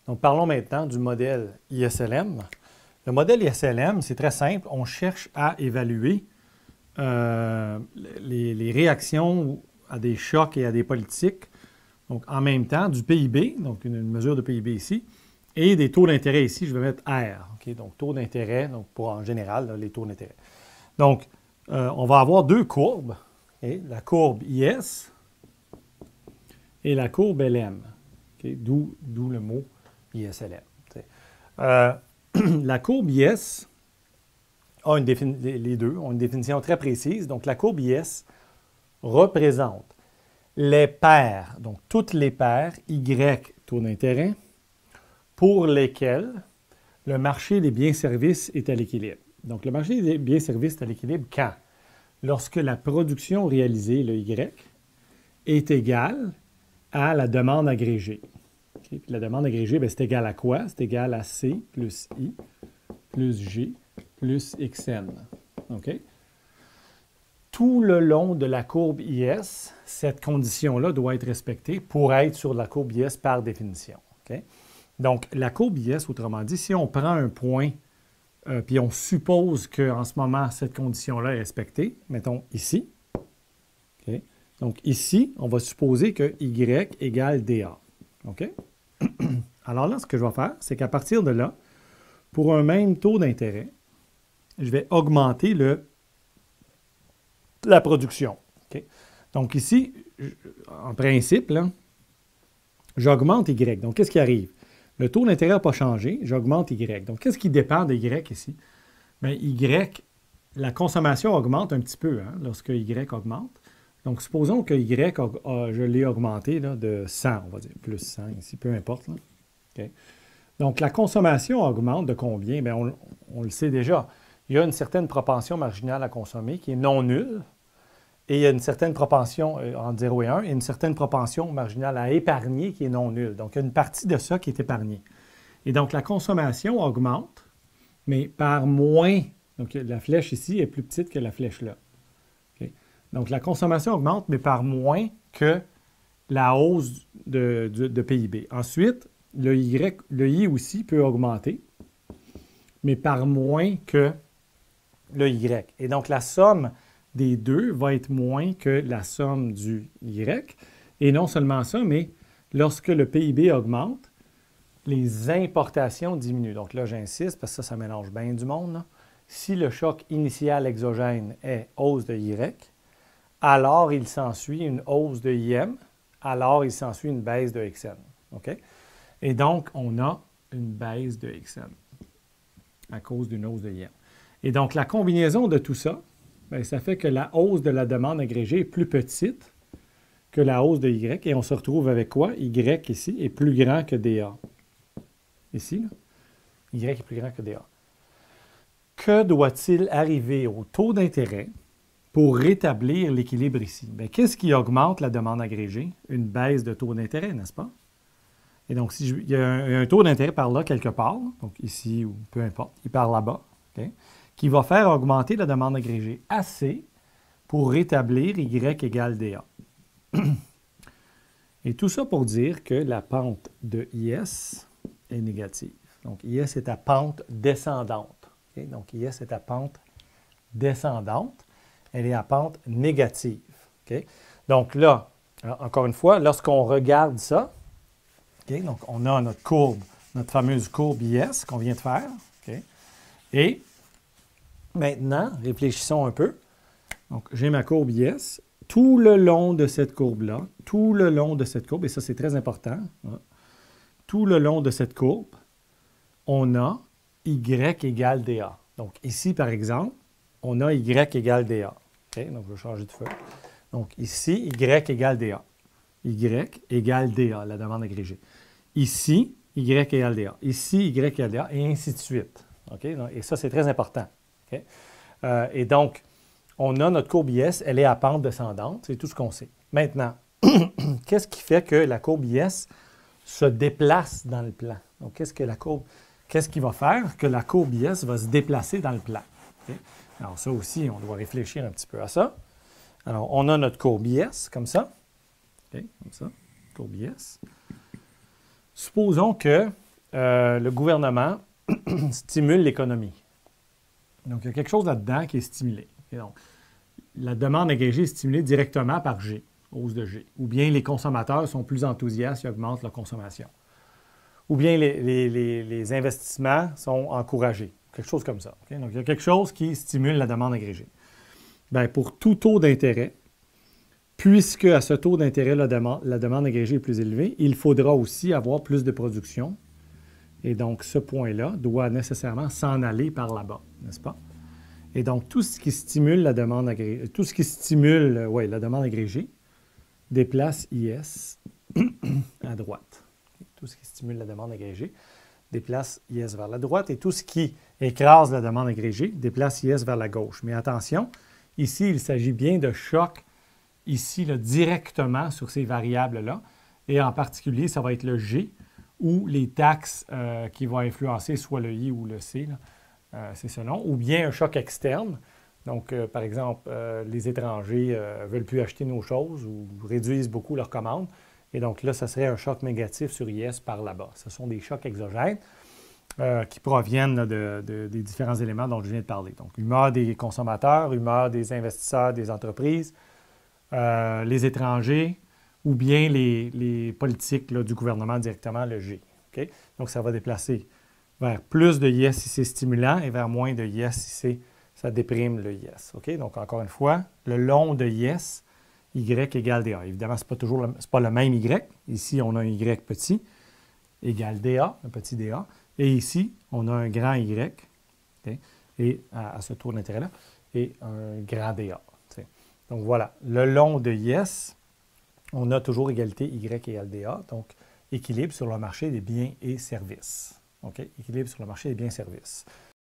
Donc, parlons maintenant du modèle ISLM. Le modèle ISLM, c'est très simple. On cherche à évaluer les réactions à des chocs et à des politiques. Donc, en même temps, du PIB, donc une mesure de PIB ici, et des taux d'intérêt ici, je vais mettre R. Okay? Donc, taux d'intérêt, donc pour en général, là, les taux d'intérêt. Donc, on va avoir deux courbes, okay? La courbe IS et la courbe LM, okay? D'où le mot ISLM. La courbe IS a les deux ont une définition très précise. Donc, la courbe IS représente les paires, donc toutes les paires Y taux d'intérêt, pour lesquelles le marché des biens-services est à l'équilibre. Donc, le marché des biens-services est à l'équilibre quand? Lorsque la production réalisée, le Y, est égale à la demande agrégée. Okay? Puis la demande agrégée, c'est égal à quoi? C'est égal à C plus I plus G plus XN. OK? Tout le long de la courbe IS, cette condition-là doit être respectée pour être sur la courbe IS par définition. Okay? Donc, la courbe IS, autrement dit, si on prend un point puis on suppose qu'en ce moment, cette condition-là est respectée, mettons ici. Okay? Donc, ici, on va supposer que Y égale DA. OK? Alors là, ce que je vais faire, c'est qu'à partir de là, pour un même taux d'intérêt, je vais augmenter la production. Okay? Donc ici, en principe, j'augmente Y. Donc, qu'est-ce qui arrive? Le taux d'intérêt n'a pas changé, j'augmente Y. Donc, qu'est-ce qui dépend de Y ici? Bien, Y, la consommation augmente un petit peu lorsque Y augmente. Donc, supposons que Y, je l'ai augmenté là, de 100, on va dire, plus 100 ici, peu importe. Là. Okay? Donc, la consommation augmente de combien? Bien, on le sait déjà. Il y a une certaine propension marginale à consommer qui est non nulle. Et il y a une certaine propension entre 0 et 1 et une certaine propension marginale à épargner qui est non nulle. Donc, il y a une partie de ça qui est épargnée. Et donc, la consommation augmente, mais par moins. Donc, la flèche ici est plus petite que la flèche là. Okay? Donc, la consommation augmente, mais par moins que la hausse de PIB. Ensuite, le I aussi peut augmenter, mais par moins que le Y. Et donc, la somme des deux va être moins que la somme du Y. Et non seulement ça, mais lorsque le PIB augmente, les importations diminuent. Donc là, j'insiste parce que ça mélange bien du monde. Là. Si le choc initial exogène est hausse de Y, alors il s'ensuit une hausse de IM, alors il s'ensuit une baisse de XN. OK? Et donc, on a une baisse de XN à cause d'une hausse de IM. Et donc, la combinaison de tout ça, bien, ça fait que la hausse de la demande agrégée est plus petite que la hausse de Y. Et on se retrouve avec quoi? Y ici est plus grand que DA. Ici, là, Y est plus grand que DA. Que doit-il arriver au taux d'intérêt pour rétablir l'équilibre ici? Bien, qu'est-ce qui augmente la demande agrégée? Une baisse de taux d'intérêt, n'est-ce pas? Et donc, il y a un taux d'intérêt par là quelque part, donc ici ou peu importe, il part là-bas, okay, qui va faire augmenter la demande agrégée assez pour rétablir Y égale DA. Et tout ça pour dire que la pente de IS est négative. Donc, IS est à pente descendante. Okay? Donc, IS est à pente descendante. Elle est à pente négative. Okay? Donc là, encore une fois, lorsqu'on regarde ça, okay, donc on a notre courbe, notre fameuse courbe IS qu'on vient de faire. Okay? Et maintenant, réfléchissons un peu. Donc, j'ai ma courbe IS. Tout le long de cette courbe-là, tout le long de cette courbe, et ça c'est très important, tout le long de cette courbe, on a Y égale DA. Donc ici, par exemple, on a Y égale DA. Okay? Donc, je vais changer de feuille. Donc ici, Y égale DA. Y égale DA, la demande agrégée. Ici, Y égale DA. Ici, Y égale DA, et ainsi de suite. Okay? Et ça, c'est très important. Okay? Et donc, on a notre courbe IS, elle est à pente descendante, c'est tout ce qu'on sait. Maintenant, qu'est-ce qui fait que la courbe IS se déplace dans le plan? Donc, qu'est-ce qui va faire que la courbe IS va se déplacer dans le plan? Okay? Alors, ça aussi, on doit réfléchir un petit peu à ça. Alors, on a notre courbe IS, comme ça. Okay? Comme ça, courbe IS. Supposons que le gouvernement stimule l'économie. Donc, il y a quelque chose là-dedans qui est stimulé. Et donc, la demande agrégée est stimulée directement par G, hausse de G. Ou bien les consommateurs sont plus enthousiastes et augmentent leur consommation. Ou bien les investissements sont encouragés. Quelque chose comme ça. Okay? Donc, il y a quelque chose qui stimule la demande agrégée. Bien, pour tout taux d'intérêt, puisque à ce taux d'intérêt, la demande agrégée est plus élevée, il faudra aussi avoir plus de production. Et donc, ce point-là doit nécessairement s'en aller par là-bas, n'est-ce pas? Et donc, tout ce qui stimule la demande agrégée, la demande agrégée déplace IS à droite. Tout ce qui stimule la demande agrégée déplace IS vers la droite et tout ce qui écrase la demande agrégée déplace IS vers la gauche. Mais attention, ici, il s'agit bien de chocs ici là, directement sur ces variables-là. Et en particulier, ça va être le G ou les taxes qui vont influencer soit le I ou le C, c'est selon, ou bien un choc externe. Donc, par exemple, les étrangers ne veulent plus acheter nos choses ou réduisent beaucoup leurs commandes. Et donc là, ça serait un choc négatif sur IS par là-bas. Ce sont des chocs exogènes qui proviennent là, des différents éléments dont je viens de parler. Donc, humeur des consommateurs, humeur des investisseurs, des entreprises, les étrangers, ou bien les politiques là, du gouvernement directement, le G. Okay? Donc, ça va déplacer vers plus de IS si c'est stimulant et vers moins de IS si ça déprime le IS. Okay? Donc, encore une fois, le long de IS, Y égale DA. Évidemment, ce n'est pas le même Y. Ici, on a un Y petit égale DA, un petit DA. Et ici, on a un grand Y, okay? Et à ce taux d'intérêt-là, et un grand DA. Okay? Donc, voilà. Le long de IS, on a toujours égalité Y égale DA, donc équilibre sur le marché des biens et services. Okay? Équilibre sur le marché des biens et services.